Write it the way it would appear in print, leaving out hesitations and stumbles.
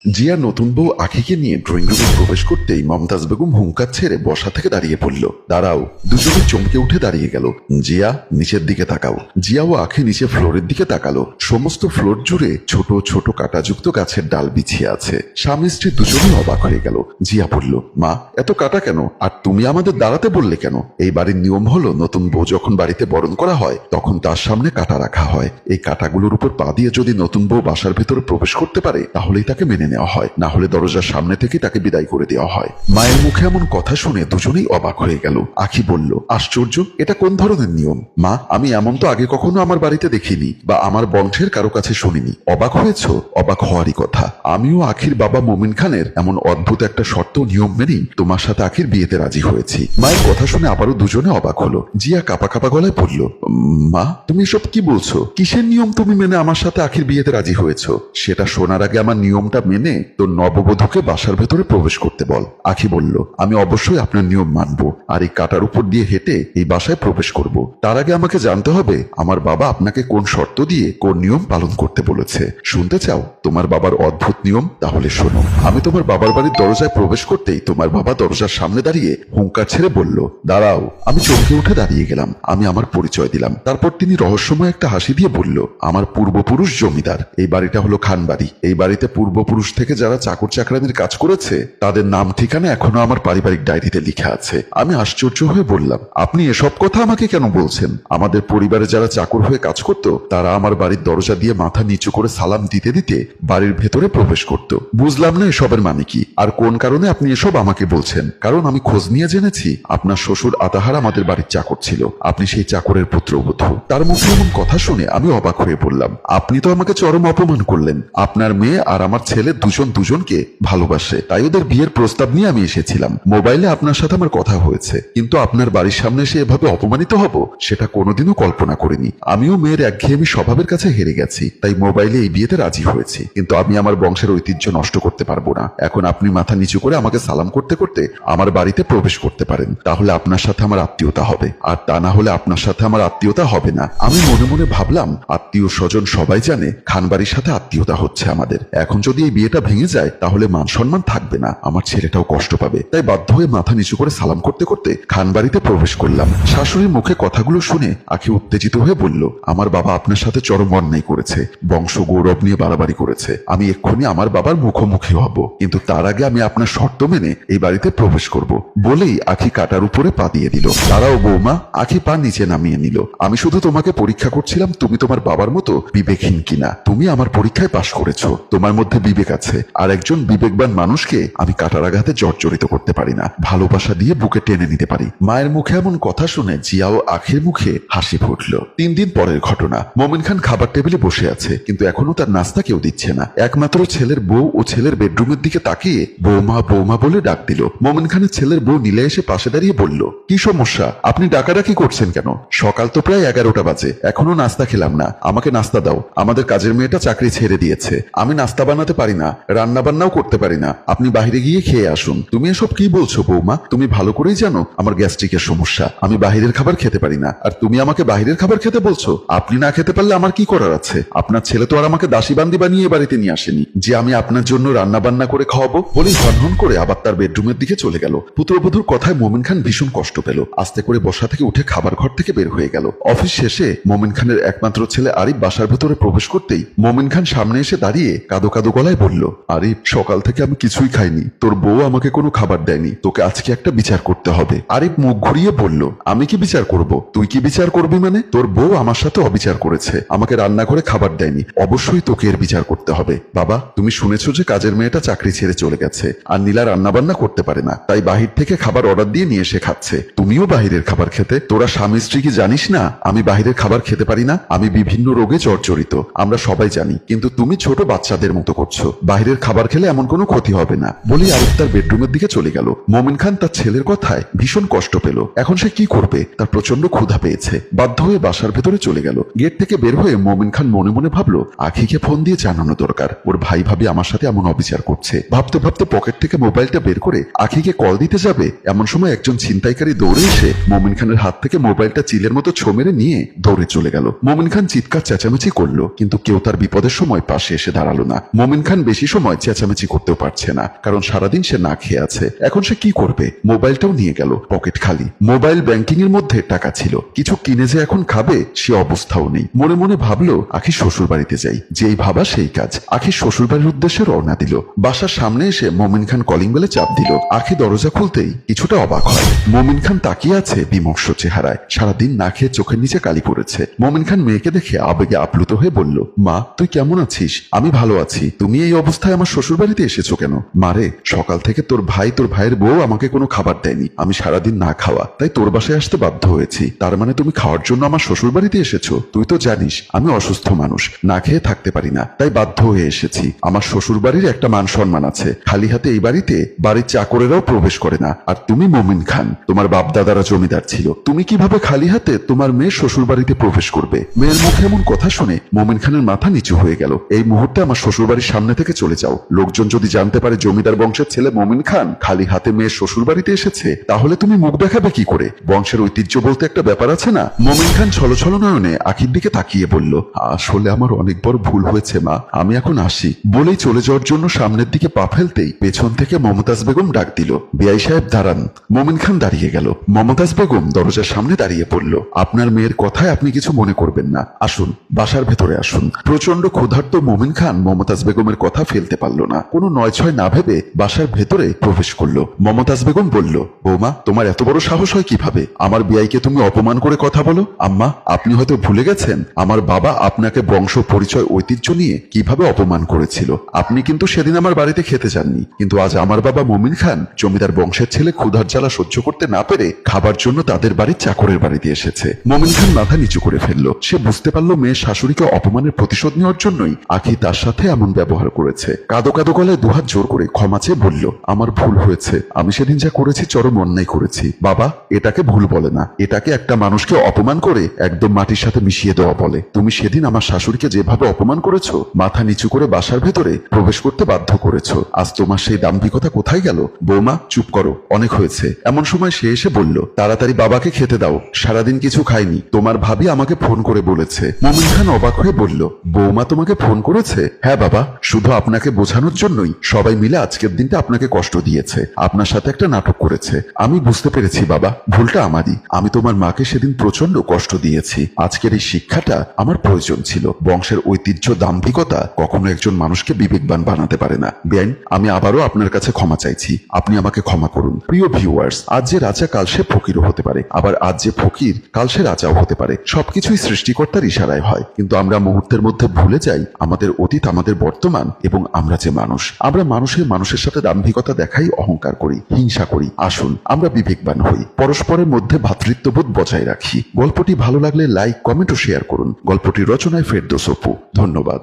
জিয়া নতুন বউ আখিকে নিয়ে ড্রয়িং রুমে প্রবেশ করতেই মমতাজ বেগম হুঙ্কার ছেড়ে বসা থেকে দাঁড়িয়ে পড়ল। দাঁড়াও! দুজনে চমকে উঠে দাঁড়িয়ে গেল। জিয়া, নিচের দিকে তাকাও। জিয়া ও আখি নিচে ফ্লোরের দিকে তাকালো। সমস্ত ফ্লোর জুড়ে ছোট ছোট কাঁটাযুক্ত গাছের ডাল বিছিয়ে আছে। স্বামী স্ত্রী দুজনেই অবাক হয়ে গেল। জিয়া বলল, মা, এত কাটা কেন? আর তুমি আমাদের দাঁড়াতে বললে কেন? এই বাড়ির নিয়ম হলো নতুন বউ যখন বাড়িতে বরণ করা হয় তখন তার সামনে কাঁটা রাখা হয়। এই কাঁটাগুলোর উপর পা দিয়ে যদি নতুন বউ বাসার ভেতরে প্রবেশ করতে পারে তাহলেই তাকে মেনে নেওয়া হয়, না হলে দরজার সামনে থেকে তাকে বিদায় করে দেওয়া হয়। মায়ের মুখে এমন কথা শুনে দুজনেই অবাক হয়ে গেল। আখি বলল, আশ্চর্য, এটা কোন ধরনের নিয়ম? মা, আমি এমন তো আগে কখনো আমার বাড়িতে দেখিনি বা আমার বংশের কারো কাছে শুনিনি। অবাক হয়েছ? অবাক হওয়ারই কথা। আমিও আখির বাবা মোমিন খানের এমন অদ্ভুত একটা শর্ত নিয়ম মেনেই তোমার সাথে আখির বিয়েতে রাজি হয়েছি। মায়ের কথা শুনে আবারও দুজনে অবাক হলো। জিয়া কাপা কাপা গলায় বলল, মা, তুমি এসব কি বলছো? কিসের নিয়ম তুমি মেনে আমার সাথে আখির বিয়েতে রাজি হয়েছো? সেটা শোনার আগে আমার নিয়মটা মেনে তোর নববধূকে বাসার ভেতরে প্রবেশ করতে বল। আখি বলল, আমি অবশ্যই আপনার নিয়ম মানবো আর এই কাটার উপর দিয়ে হেঁটে এই বাসায় প্রবেশ করব। তার আগে আমাকে জানতে হবে আমার বাবা আপনাকে কোন শর্ত দিয়ে কোন নিয়ম পালন করতে বলেছে। শুনতে চাও তোমার বাবার অদ্ভুত নিয়ম? তাহলে শোনো। আমি তোমার বাবার বাড়ির দরজায় প্রবেশ করতেই তোমার বাবা দরজার সামনে দাঁড়িয়ে হুঙ্কার ছেড়ে বলল, দাঁড়াও। আমি চমকে উঠে দাঁড়িয়ে গেলাম। আমি আমার পরিচয় দিলাম। তারপর তিনি রহস্যময় একটা হাসি দিয়ে বলল, আমার পূর্বপুরুষ জমিদার। এই বাড়িটা হলো খান বাড়ি। এই বাড়িতে পূর্বপুরুষ থেকে যারা চাকর চাকরানির কাজ করেছে তাদের নাম ঠিকানা এখনো আমার পারিবারিক ডায়েরিতে লেখা আছে। আমি আশ্চর্য হয়ে বললাম, আপনি এসব কথা আমাকে কেন বলছেন? আমাদের পরিবারে যারা চাকর হয়ে কাজ করত তারা আমার বাড়ির দরজা দিয়ে মাথা নিচু করে সালাম দিতে দিতে বাড়ির ভেতরে প্রবেশ করত। বুঝলাম না এসবের মানে কি, আর কোন কারণে আপনি এসব আমাকে বলছেন? কারণ আমি খোঁজ নিয়ে জেনেছি আপনার শ্বশুর আতাহার আমাদের বাড়ির চাকর ছিল। আপনি সেই চাকরের পুত্রবধূ। তার মুখে এমন কথা শুনে আমি অবাক হয়ে বললাম, আপনি তো আমাকে চরম অপমান করলেন। আপনার মেয়ে আর আমার ছেলে দুজন দুজনকে ভালোবাসে, তাই ওদের বিয়ের প্রস্তাব নিয়ে আমি এসেছিলাম। মোবাইলে আপনার সাথে আমার কথা হয়েছে, কিন্তু আপনার বাড়ির সামনে এসে এভাবে অপমানিত হব সেটা কোনোদিনও কল্পনা করিনি। আমিও মেয়ের একঘেয়েমি স্বভাবের কাছে হেরে গেছি, তাই মোবাইলে এই বিয়েতে রাজি হয়েছি। কিন্তু আমি আমার বংশের ঐতিহ্য নষ্ট করতে পারবো না। এখন আপনি মাথা নিচু করে আমাকে সালাম করতে করতে আমার বাড়িতে প্রবেশ করতে পারেন, তাহলে আপনার সাথে আমার আত্মীয়তা হবে। আর তা না হলে আপনার সাথে আমার আত্মীয়তা হবে না। আমি মনে মনে ভাবলাম, আত্মীয় স্বজন সবাই জানে খানবাড়ির সাথে আত্মীয়তা হচ্ছে আমাদের। এখন যদি এই বিয়েটা ভেঙে যায় তাহলে মান সম্মান থাকবে না, আমার ছেলেটাও কষ্ট পাবে। তাই বাধ্য হয়ে মাথা নিচু করে সালাম করতে করতে খানবাড়িতে প্রবেশ করলাম। শাশুড়ির মুখে কথাগুলো শুনে আখি উত্তেজিত হয়ে বলল, আমার বাবা আপনার সাথে চরম অন্যায় করেছে, বংশ গৌরব নিয়ে বাড়াবাড়ি করেছে। আমি এক্ষুনি আমার বাবার মুখোমুখি হব, কিন্তু তার আগে আমি আপনার শর্ত মেনে এই বাড়িতে প্রবেশ করব। বলেই আখি কাটার উপরে পা দিয়ে দিল। দাঁড়াও বৌমা। আখি পা নিচে নামিয়ে নিল। আমি শুধু তোমাকে পরীক্ষা করছিলাম তুমি তোমার বাবার মতো বিবেকহীন কিনা। তুমি আমার পরীক্ষায় পাশ করেছো, তোমার মধ্যে বিবেক আছে। আর একজন বিবেকবান মানুষকে আমি কাটার আঘাতে জর্জরিত করতে পারি না, ভালোবাসা দিয়ে বুকে টেনে নিতে পারি। মায়ের মুখে এমন কথা শুনে জিয়া ও আখির মুখে হাসি ফুটল। 3 দিন পরের ঘটনা। মোমিন খান খাবার টেবিলে বসে আছে, কিন্তু এখনো তার নাস্তা কেউ দিচ্ছে না। একমাত্র ছেলের বউ ও ছেলের বেডরুমের দিকে তাকিয়ে বৌমা বৌমা বলে ডাক দিল। মোমিন খানের ছেলের বউ নীলা এসে পাশে দাঁড়িয়ে বলল, কি সমস্যা? আপনি ডাকাডাকি করছেন কেন? সকাল তো প্রায় 11টা বাজে, এখনো নাস্তা খেলাম না। আমাকে নাস্তা দাও। আমাদের কাজের মেয়েটা চাকরি ছেড়ে দিয়েছে। আমি নাস্তা বানাতে পারি না, রান্না বান্নাও করতে পারি না। আপনি বাইরে গিয়ে খেয়ে আসুন। তুমি এসব কি বলছো বৌমা? তুমি ভালো করেই জানো আমার গ্যাস্ট্রিকের সমস্যা, আমি বাহিরের খাবার খেতে পারি না। আর তুমি আমাকে বাহিরের খাবার খেতে বলছো? আপনি না খেতে পারলে আমার কি করার আছে? আপনার ছেলে তো আর আমাকে দাসীবান্দি বানিয়ে বাড়িতে নিয়ে আসেনি যে আমি আপনার জন্য রান্না বান্না করে খাওয়াবো। বলেই হনহন করে আবার তার বেডরুমের দিকে চলে গেল। পুত্রবধূর কথায় মোমিন খান ভীষণ কষ্ট পেল। আস্তে করে বসা থেকে উঠে খাবার ঘর থেকে বের হয়ে গেল। অফিস শেষে মোমিন খানের একমাত্র ছেলে আরিফ বাসার ভেতরে প্রবেশ করতেই মোমিন খান সামনে এসে দাঁড়িয়ে কাঁদো কাঁদো গলায় বলল, আরিফ, সকাল থেকে আমি কিছুই খাইনি। তোর বউ আমাকে কোনো খাবার দেয়নি। তোকে আজকে একটা বিচার করতে হবে। আরিফ মুখ ঘুরিয়ে বলল, আমি কি বিচার করব? তুই কি বিচার করবি মানে? তোর বউ আমার সাথে অবিচার করেছে, আমাকে রান্না করে খাবার দেয়নি। অবশ্যই তোকে এর বিচার করতে হবে। বাবা, তুমি শুনেছো যে কাজের মেয়েটা চাকরি ছেড়ে চলে গেছে আর নীলা রান্না বান্না করতে পারে না, তাই বাহির থেকে খাবার অর্ডার দিয়ে নিয়ে এসে খাচ্ছে। তুমিও বাহিরের খাবার খেতে? তোরা স্বামী স্ত্রী কি জানিস না আমি বাহিরের খাবার খেতে পারি না? আমি বিভিন্ন রোগে জর্জরিত, আমরা সবাই জানি, কিন্তু তুমি ছোট বাচ্চাদের মতো করছো। বাহিরের খাবার খেলে এমন কোনো ক্ষতি হবে না। বলি আরিফ তার বেডরুমের দিকে চলে গেল। মোমিন খান তার ছেলের কথায় ভীষণ কষ্ট পেল। এখন সে কি করবে? তার প্রচন্ড ক্ষুধা পেয়েছে। বাধ্য হয়ে বাসার ভেতরে চলে গেল। গেট থেকে বের হয়ে মোমিন খান মনে মনে ভাবলো, আখিকে ফোন দিয়ে জানানো দরকার, ওর ভাই ভাবি আমার সাথে এমন অবিচার করছে। ভাবতে ভাবতে পকেট থেকে মোবাইলটা বের করে আখিকে কল দিতে যাবে, এমন সময় একজন ছিনতাইকারী দৌড়ে এসে মোমিন খানের হাত থেকে মোবাইলটা চিলের মতো ছো মেরে নিয়ে দৌড়ে চলে গেল। মোমিন খান চিৎকার চেঁচামেচি করলো, কিন্তু কেউ তার বিপদের সময় পাশে এসে দাঁড়ালো না। মোমিন খান বেশি সময় চেঁচামেচি করতেও পারছে না, কারণ সারাদিন সে না খেয়ে আছে। এখন সে কি করবে? মোবাইলটাও নিয়ে গেল, পকেট খালি। মোবাইল ব্যাংকিং এর মধ্যে টাকা ছিল, কিছু কিনে যে এখন খাবে সে অবস্থাও নেই। মনে মনে ভাবলো আখি শ্বশুর বাড়িতে যাই। যেই ভাবা সেই কাজ, আখি শ্বশুর বাড়ির উদ্দেশ্যে রওনা দিল। বাসার সামনে এসে মমিন খান কলিং বেলে চাপ দিল। আখি দরজা খুলতেই কিছুটা অবাক হয়। মমিন খান তাকিয়ে আছে বিমর্ষ চেহারায়, সারাদিন না খেয়ে চোখের নিচে কালি পড়েছে। মমিন খান মেয়েকে দেখে আবেগে আপ্লুত হয়ে বলল, মা তুই কেমন আছিস? আমি ভালো আছি, তুমি এই অবস্থায় আমার শ্বশুর বাড়িতে এসেছো কেন? মারে, সকাল থেকে তোর ভাইয়ের বউ আমাকে কোনো খাবার দেয়নি, আমি সারাদিন না খাওয়া, তাই তোর বাসায় আসতে বাধ্য হয়েছি। তার মানে তুমি খাওয়ার জন্য আমার শ্বশুর বাড়িতে এসেছো? তুই তো জানিস আমি অসুস্থ মানুষ, না খেয়ে থাকতে পারি না, তাই বাধ্য হয়ে এসেছি। আমার শ্বশুর বাড়ির একটা মান সম্মান আছে, খালি হাতে এই বাড়িতে বাড়ির চাকরেরাও প্রবেশ করে না। আর তুমি মমিন খান, তোমার বাপ দাদারা জমিদার ছিল, তুমি কিভাবে খালি হাতে তোমার মেয়ের শ্বশুর বাড়িতে প্রবেশ করবে? মেয়ের মুখে এমন কথা শুনে মমিন খানের মাথা নিচু হয়ে গেল। এই মুহূর্তে আমার শ্বশুর বাড়ির সামনে থেকে চলে যাও। লোকজন যদি জানতে পারে জমিদার বংশের ছেলে মমিন খান খালি হাতে মেয়ের শ্বশুর বাড়িতে এসেছে, তাহলে তুমি মুখ দেখাবে কি করে? বংশের ঐতিহ্য বলতে একটা ব্যাপার আছে না? মমিন খান ছলছল নয়নে আখির দিকে তাকিয়ে বলল, আসলে আমার অনেক বড় ভুল হয়েছে মা, আমি এখন আসি। বলেই চলে যাওয়ার জন্য সামনের দিকে পা ফেলতেই পেছন থেকে মমতাজ বেগম ডাক দিল, বিআই সাহেব দাঁড়ান। মমিন খান দাঁড়িয়ে গেল। মমতাজ বেগম দরজার সামনে দাঁড়িয়ে পড়ল। আপনার মেয়ের কথায় আপনি কিছু মনে করবেন না, আসুন বাসার ভেতরে আসুন। প্রচন্ড ক্ষুধার্ত মমিন খান মমতাজ বেগমের কথা ফেলতে পারল না, কোনো নয় ছয় না ভেবে বাসার ভেতরে প্রবেশ করলো। মমতাজ বেগম বলল, বৌমা তোমার এত বড় সাহস হয় কিভাবে? আমার বিআইকে তুমি অপমান করে কথা বলো? আম্মা, আপনি হয়তো ভুলে গেছেন আমার বাবা আপনাকে বংশ পরিচয় ঐতিহ্য নিয়ে কিভাবে অপমান করেছিল। আপনি কিন্তু সেদিন আমার বাড়িতে খেতে যাননি, কিন্তু আজ আমার বাবা মমিন খান জমিদার বংশের ছেলে ক্ষুধার জ্বালা সহ্য করতে না পেরে খাবার জন্য তাদের বাড়ির চাকরের বাড়িতে এসেছে। মমিন খান মাথা নিচু করে ফেললো। সে বুঝতে পারলো মেয়ের শাশুড়িকে অপমানের প্রতিশোধ নেওয়ার জন্যই আখি তার সাথে এমন ব্যবহার করেছে। কাঁদো কাঁদো গলায় দুহাত জোর করে ক্ষমা চেয়ে বলল, আমার ভুল হয়েছে, আমি সেদিন যা করেছি চরম অন্যায় করেছি। বাবা, এটাকে ভুল বলে না, এটাকে একটা মানুষকে অপমান করে একদম মাটির সাথে মিশিয়ে দেওয়া বলে। তুমি সেদিন আমার শাশুড়িকে যেভাবে অপমান করেছো, মাথা নিচু করে বাসার ভেতরে প্রবেশ করতে বাধ্য করেছো, আজ তোমার সেই দাম্ভিকতা কোথায় গেল? বৌমা চুপ করো, অনেক হয়েছে। এমন সময় সে এসে বলল, তাড়াতাড়ি বাবাকে খেতে দাও, সারাদিন কিছু খাইনি, তোমার ভাবি আমাকে ফোন করে বলেছে। মমিন খান অবাক হয়ে বলল, বৌমা তোমাকে ফোন করেছে? হ্যাঁ বাবা, শুধু আপনাকে বোঝানোর জন্যই সবাই মিলে আজকের দিনটা আপনাকে কষ্ট দিয়েছে, আপনার সাথে একটা নাটক করেছে। আমি বুঝতে পেরেছি বাবা, ভুলটা আমারই। আমি তোমার মাকে সেদিন প্রচন্ড কষ্ট দিয়েছি। আজকের এই শিক্ষাটা আমার প্রয়োজন ছিল। বংশের ঐতিহ্য দাম্ভিকতা কখনো একজন মানুষকে বিবেকবান বানাতে পারে না। বেআইন, আমি আবারও আপনার কাছে ক্ষমা চাইছি, আপনি আমাকে ক্ষমা করুন। প্রিয় ভিউয়ার্স, আজ যে রাজা কাল সে ফকিরও হতে পারে, আবার আজ যে ফকির কাল সে রাজাও হতে পারে। সবকিছুই সৃষ্টিকর্তার ইশারায় হয়, কিন্তু আমরা মুহূর্তের মধ্যে ভুলে যাই আমাদের অতীত, আমাদের বর্তমান এবং আমরা যে মানুষ। আমরা মানুষের সাথে দাম্ভিকতা দেখাই অহংকার করি, হিংসা করি। আসুন আমরা বিবেকবান হই, পরস্পরের মধ্যে ভ্রাতৃত্ববোধ বজায় রাখি। গল্পটি ভালো লাগলে লাইক, কমেন্ট ও শেয়ার করুন। গল্পটি রচনায় ফেরদৌস অপু। ধন্যবাদ।